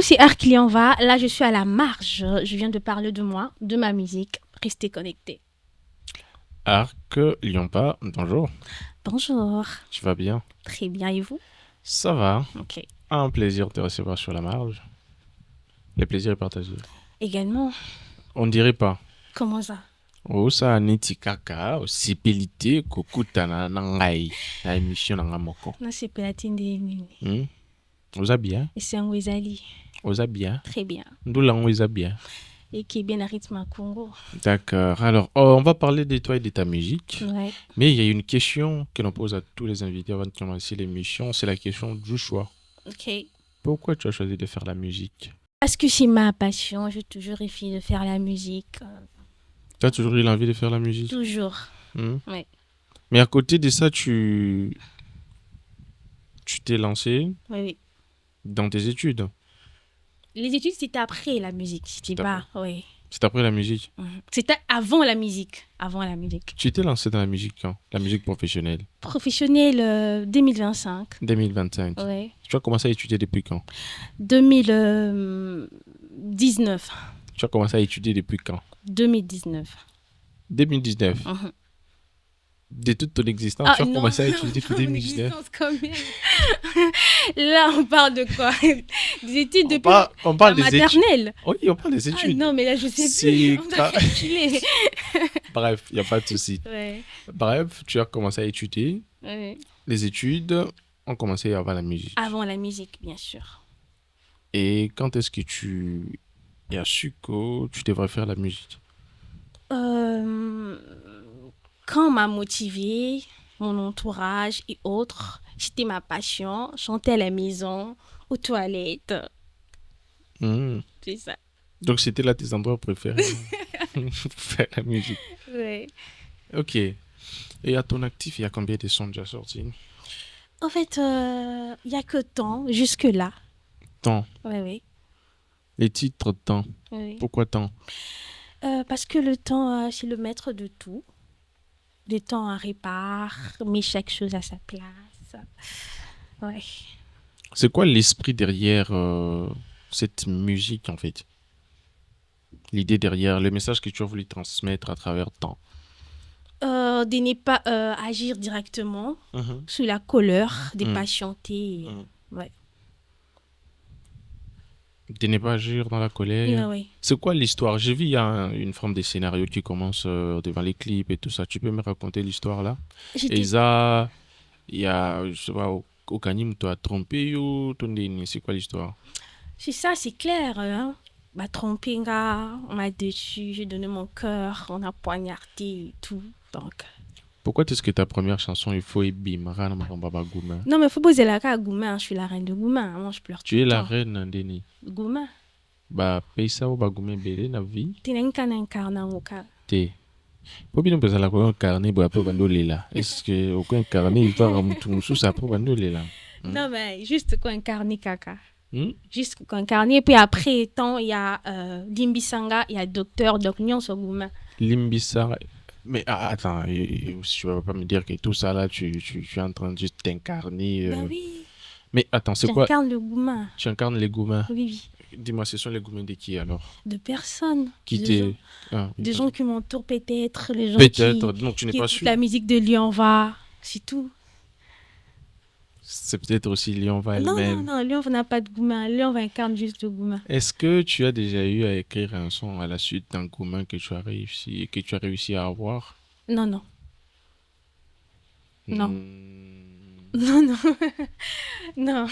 c'est Arc va. Là, je suis à la marge. Je viens de parler de moi, de ma musique. Restez connectés. Arc Lyonpa, bonjour, Bonjour. tu vas bien? Très bien, et vous? Ça va, Ok. un plaisir de te recevoir sur la marge. Le plaisir est partagé. Également, On dirait pas. comment ça? Osa niti kaka, osipilité, kokutana nangai, na émission nanga moko. Là, c'est Platine des Nini. Osa bien, Et c'est un Wezali. osa bien, Très bien. ndoulang osa bien. Et qui est bien à rythme à Congo. D'accord, alors on va parler de toi et de ta musique. Ouais. Mais il y a une question que l'on pose à tous les invités avant de commencer l'émission, c'est la question du choix. Ok. Pourquoi tu as choisi de faire la musique? Parce que c'est ma passion. J'ai toujours essayé de faire la musique. Tu as toujours eu l'envie de faire la musique? Toujours. Hmm. Ouais. Mais à côté de ça, tu t'es lancé Oui, oui. dans tes études. Les études, c'était après la musique. C'était pas. Oui. C'est après la musique. C'était avant la musique. Avant la musique. Tu t'es lancé dans la musique quand? La musique professionnelle. Professionnelle 2025. 2025. Ouais. Tu as commencé à étudier depuis quand? 2019. Tu as commencé à étudier depuis quand? 2019. 2019. Mhm. De toute ton existence, Ah tu as non, commencé à étudier depuis mon 2019. existence quand même. Là, on parle de quoi? Des études depuis On parle la des études. maternelle. Oui, on parle des Ah études. non, mais là, je sais C'est plus. On doit quand- calculer. Bref, il n'y a pas de souci. Ouais. Bref, tu as commencé à étudier. Ouais. Les études ont commencé avant la musique. Avant la musique, bien sûr. Et quand est-ce que tu as su que tu devrais faire la musique? Quand on m'a motivé, mon entourage et autres, c'était ma passion. Chanter à la maison, aux toilettes. Hmm. C'est ça. Donc c'était là tes endroits préférés pour faire la musique. Ouais. Ok. Et à ton actif, il y a combien de sons déjà sortis? En fait, il n'y a que temps, jusque-là. Tant. Oui, oui. Les titres, tant. Oui. Pourquoi tant? Parce que le temps, c'est le maître de tout. Le temps en répare, met chaque chose à sa place. Ouais. C'est quoi l'esprit derrière cette musique en fait? L'idée derrière, le message que tu as voulu transmettre à travers tant. De ne pas agir directement sous la colère, de patienter. Ouais. De ne pas agir dans la colère. Ouais. C'est quoi l'histoire? J'ai vu il y a une forme de scénario qui commence devant les clips et tout ça. Tu peux me raconter l'histoire là? Et ça, il y a, je sais pas, au Kanim, tu as trompé ou c'est quoi l'histoire? C'est ça, c'est clair. Hein? Bah, trompé, on m'a déçu, j'ai donné mon cœur, on a poignardé et tout. Donc. Pourquoi est-ce que ta première chanson, il faut Bimara Baba Gouma? Non, mais il faut poser la carte à Gouma. Je suis la reine de Gouma. Moi, je pleure tout Tu es le la temps. reine Ndeni. Gouma. Bah, Peisa ou Bagoumé Bélé, na vie. Tu n'as qu'un incarnat au cas. Te. Pour bien penser à la couleur incarnée, bah, après Bandolé là. Est-ce que aucun incarné, il va ramener sous ça après Bandolé là? Non, mais juste quoi incarné caca. Hmm? Juste quoi incarné. Et puis après, tant il y a Limbisanga, il y a Docteur, donc Nyon Gouma. Limbissa. Mais attends, tu vas pas me dire que tout ça là, tu es en train de juste t'incarner. Ben oui. Mais attends, c'est quoi? J'incarne le Gouma. Tu incarnes les Goumins? Oui, oui. Dis-moi, ce sont les Goumins de qui alors? De personnes. Qui Des t'es. gens, Ah, oui, des gens qui m'entourent peut-être. Les gens peut-être, donc tu n'es qui pas écoutent sûr. la musique de Lyon va. C'est tout. C'est peut-être aussi Lyon va Non, elle-même. non, Lyon n'a pas de Gouma. Lyon va incarne juste le Gouma. Est-ce que tu as déjà eu à écrire un son à la suite d'un Goumin que tu as réussi à avoir? Non, non. Non. Hmm. Non, non. Non.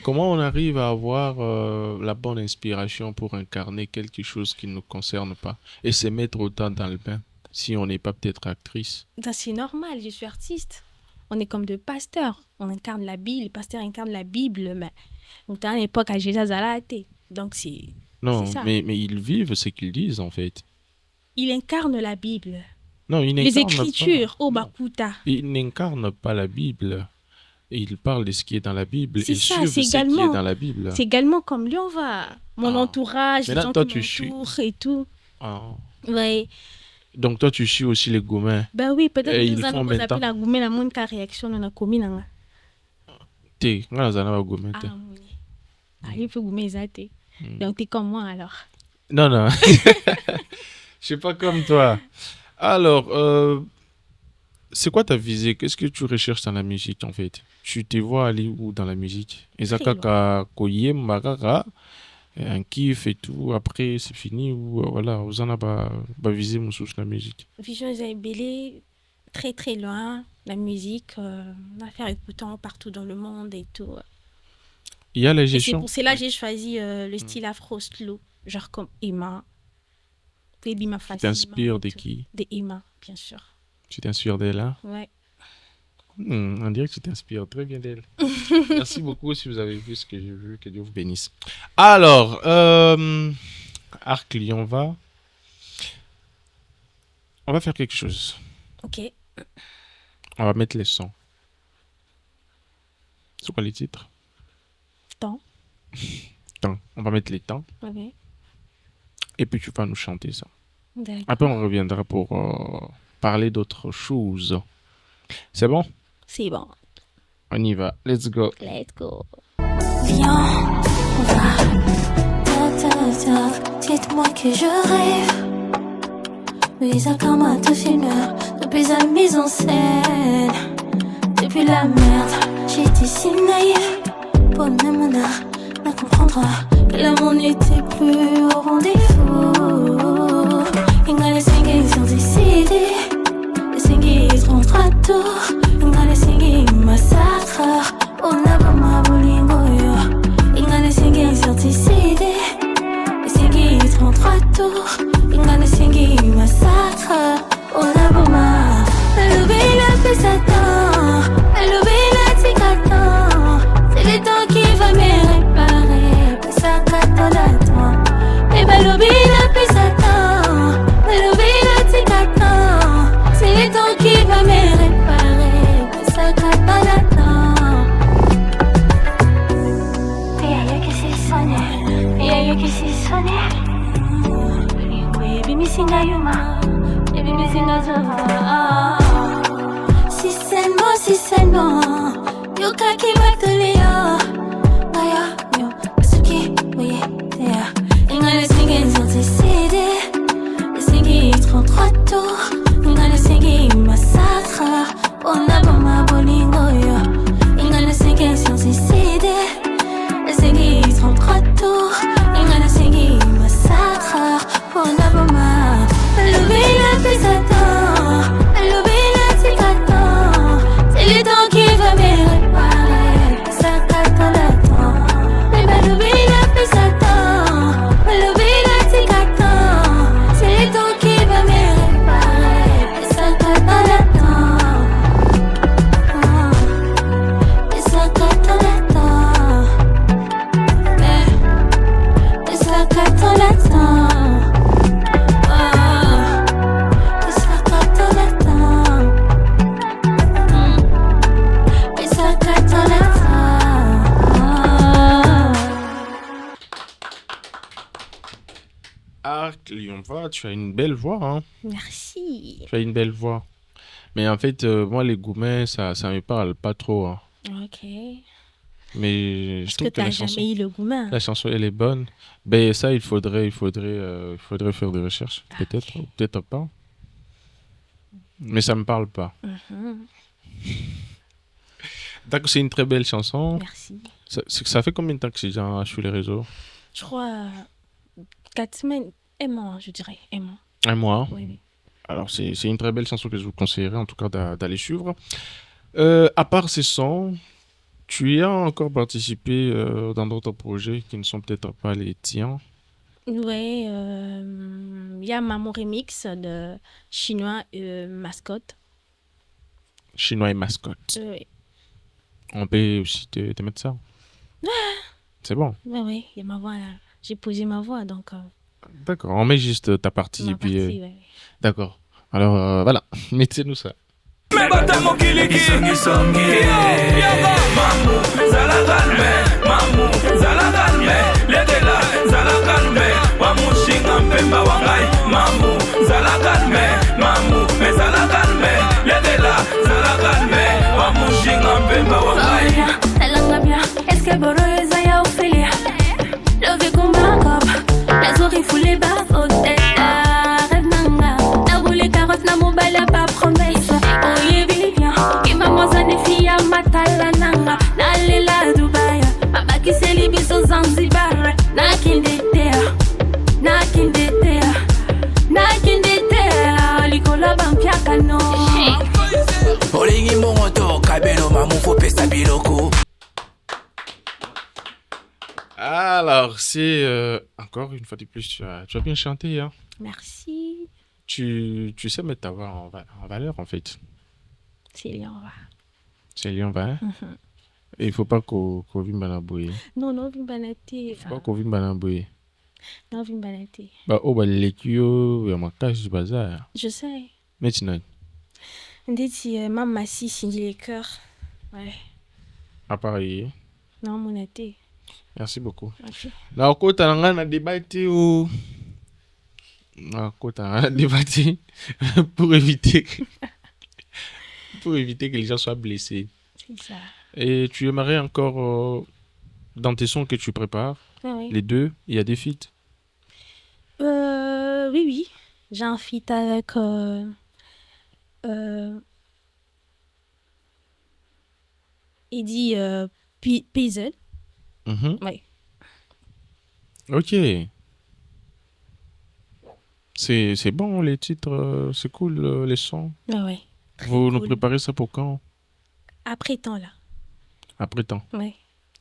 Comment on arrive à avoir la bonne inspiration pour incarner quelque chose qui ne nous concerne pas et se mettre autant dans le bain si on n'est pas peut-être actrice? Ça, c'est normal, je suis artiste. On est comme deux pasteurs. On incarne la Bible, les pasteurs incarnent la Bible. Mais on est à l'époque à Jésus Zalate. Donc, c'est ça. Mais ils vivent ce qu'ils disent en fait. Il incarne la Bible. Non, ils Les n'incarnent Écritures, pas. au Non. Bakuta. Ils n'incarnent pas la Bible. Ils parlent de ce qui est dans la Bible. C'est Ils ça, suivent c'est ce qui est également. dans la Bible. C'est également comme Lyon va. Mon entourage, Mais les là, gens toi, qui m'entourent et tout. Ah. Ouais. Donc toi, tu suis aussi les Goumins. Ben oui, peut-être Et que ils nous font allons maintenant. appeler la goumée la moindre réaction dans la commune. Te, nga zana ba Goumins te. Ah, oui. il faut goûter ça. Donc, t'es comme moi, alors. Non, non. Je suis pas comme toi. Alors, c'est quoi ta visée? Qu'est-ce que tu recherches dans la musique, en fait? Tu te vois aller où dans la musique? Très loin. Un kiff et tout. Après, c'est fini ou voilà, vous en avez pas visé mon souci la musique. Vision Zambélé, très très loin. La musique, on va faire écoutant partout dans le monde et tout. Il y a la Et c'est gestion. pour cela que j'ai choisi le style afro slow, genre comme Emma. Baby m'a Tu facilement t'inspires et de tout. qui? De Emma, bien sûr. Tu t'inspires d'elle, hein? Ouais. On dirait que tu t'inspires très bien d'elle. Merci beaucoup si vous avez vu ce que j'ai vu. Que Dieu vous bénisse. Alors, Arcli, on va faire quelque chose. Ok. On va mettre les sons. C'est quoi les titres? Temps. Temps. On va mettre les temps. Ouais. Et puis tu vas nous chanter ça. D'accord. Après, on reviendra pour parler d'autres choses. C'est bon? C'est bon. On y va. Let's go. Let's go. Viens, on va. Toc, toc, toc. Dites-moi que je rêve. Oui, ça commence toute une heure. Depuis la mise en scène. Depuis la merde. J'étais si naïf. Pour le même honneur. On comprendra que l'amour n'était plus au rendez-vous. Il m'a laissé gagner sur des CD. Les guides rentrent à tour. Il m'a laissé gagner massacre. On n'a pas ma bolingo. Il m'a laissé gagner sur des CD. Les guides rentrent à tour. Il m'a laissé gagner massacre. On n'a pas ma. Elle oublie la plus Satan. Elle oublie la tigatan. C'est le temps qui va me réparer. Plus ça qu'attend. Et elle oublie la plus Satan. Elle oublie la tigatan. C'est le temps qui va me réparer. Plus ça qu'attend. Et y'a qui s'est sonné. Et y'a qui s'est sonné. Baby missing a yuma. Baby missing a zova. Si seulement Yoka qui va te lire. Maya, yo, Asuki, oui, yeah. Il m'a laissé gagner sur tes CD. Laissé gagner 33 tours. Il m'a laissé gagner massacre. On a pas ma bolingo, yo. Il m'a laissé gagner sur tes CD. Laissé gagner 33 tours. Il m'a laissé gagner massacre. On a pas ma. Elle oublie la plus Satan. Elle oublie la tigatan. C'est le temps qui va me réparer. Ça qu'attend le temps. Mais elle oublie la plus Satan. Elle oublie la tigatan. C'est le temps qui va me réparer. Ça qu'attend le temps. Et ça qu'attend le temps. Et ça qu'attend le temps. Arcli, tu as une belle voix, hein? Merci. Tu as une belle voix. Mais en fait, moi, les gourmets, ça me parle pas trop, hein. Ok. Mais je Est-ce que trouve que t'as la jamais chanson, eu le gourmand? la chanson, elle est bonne. Ben ça, il faudrait faire des recherches, peut-être, ou peut-être pas. Mais ça me parle pas. Mhm. D'accord, c'est une très belle chanson. Merci. Ça fait combien de temps que c'est déjà sur les réseaux? Je crois 4 semaines. Aimant, je dirais. Aimant. Un mois. Oui, oui. Alors, c'est une très belle chanson que je vous conseillerais, en tout cas, d'aller suivre. À part ces sons, tu as encore participé dans d'autres projets qui ne sont peut-être pas les tiens. Ouais, il y a Maman Remix de Chinois Mascotte. Chinois et mascotte. Oui, On peut aussi te mettre ça. C'est bon. oui, il y a ma voix là. J'ai posé ma voix, donc D'accord, on met juste ta partie ma et puis... partie, ouais. D'accord. Alors, voilà, mettez-nous ça. Mebata mokiliki songi mamu zala kalme mamu zala kalme ledela zala kalme wamushinga mpemba wangai mamu zala kalme mamu zala kalme ledela zala kalme wamushinga mpemba wangai Elanga bien, est-ce que Boroza ya Ophélia? Abelo mamou faut pesa biloko. Alors, c'est encore une fois de plus, tu as bien chanté, hein. Merci. Tu sais mettre ta voix en valeur, en fait. C'est lié, on va. C'est lié en valeur. Et il faut pas qu'on vienne banabouiller. Non, vimbanate. Faut pas qu'on vienne banabouiller. Non, vimbanate. Bah, oh, bah, les kyo, il y a ma cache du bazar. Je sais. Maintenant, Ndeti, maman si Cindy les cœurs. Ouais. à Paris. Non, mon été. Merci beaucoup. Ok. Na okota nanga na débatté ou na okota na débatté pour éviter que les gens soient blessés. C'est ça. Et tu aimerais encore dans tes sons que tu prépares, Ah, oui. les deux, il y a des feats. Oui. J'ai un feat avec Eddie Pizel. Mhm. Oui. Ok. C'est bon les titres, c'est cool les sons. Ah ouais. Vous nous cool. préparez ça pour quand? Après temps là. Après temps. Ouais.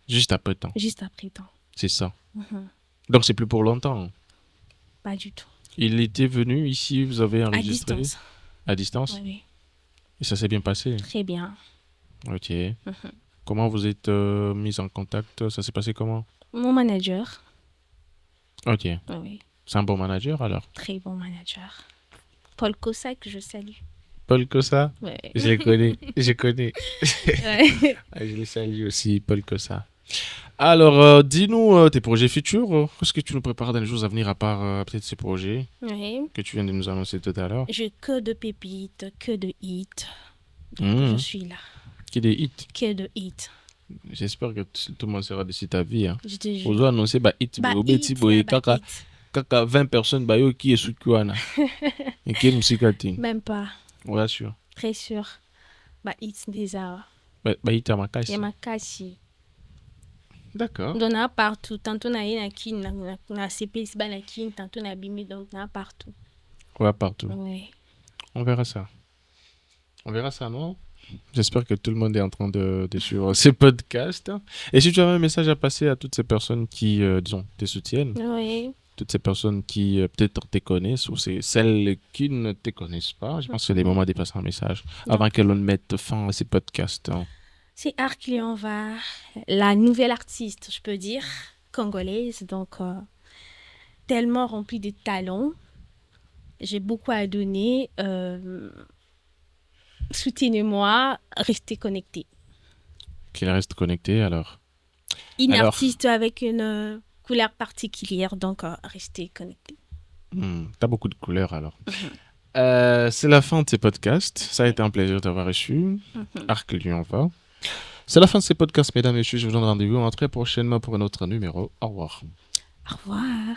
Juste après temps. Juste après temps. C'est ça. Mhm. Donc c'est plus pour longtemps. Pas du tout. Il était venu ici, vous avez À enregistré distance. à distance. Oui. Et ça s'est bien passé. Très bien. Ok. Comment vous êtes mis en contact? Ça s'est passé comment? Mon manager. Ok. Oui. C'est un bon manager alors? Très bon manager. Paul Cossack, que je salue. Paul Kossa? Ouais. Je les connais. Je connais. Ouais. Ah, je les salue aussi, Paul Kossa. Alors, dis-nous tes projets futurs. Qu'est-ce que tu nous prépares dans les jours à venir à part peut-être ces projets Oui. que tu viens de nous annoncer tout à l'heure? J'ai que de pépites, que de hits. Mmh. Je suis là. Qui des hits? Que de hits. J'espère que tout le monde sera d'ici ta vie. Hein. Je te jure. Vous annoncez bah hit, Bah, beti hits, boy, bah, kaka hits. 20 personnes bah yo qui est sous kuana. Et qui est musicati. Même pas. Ouais, sûr. Très sûr. Bah, hits déjà. Bah hit à ma casse. Il y a ma casse. D'accord. Donc, on a partout. Tantôt, on a une qui na CP, c'est la qui, tantôt, on a bimé, donc on a partout. Ouais, partout. Ouais. On verra ça. On verra ça, non? J'espère que tout le monde est en train de suivre ces podcasts. Et si tu avais un message à passer à toutes ces personnes qui, disons, te soutiennent, Oui. toutes ces personnes qui peut-être te connaissent ou c'est celles qui ne te connaissent pas, je pense que c'est le moment de passer un message avant que l'on mette fin à ces podcasts. Hein. C'est Arc Lionva, la nouvelle artiste, je peux dire, congolaise, donc tellement remplie de talents. J'ai beaucoup à donner. Soutenez-moi, restez connectés. Qu'il reste connecté alors. Une Alors- artiste avec une couleur particulière, donc restez connectés. T'as beaucoup de couleurs alors. C'est la fin de ces podcasts. Ça a été un plaisir d'avoir reçu. Arc Lionva. C'est la fin de ces podcasts, mesdames et messieurs. Je vous donne rendez-vous très prochainement pour un autre numéro. Au revoir. Au revoir.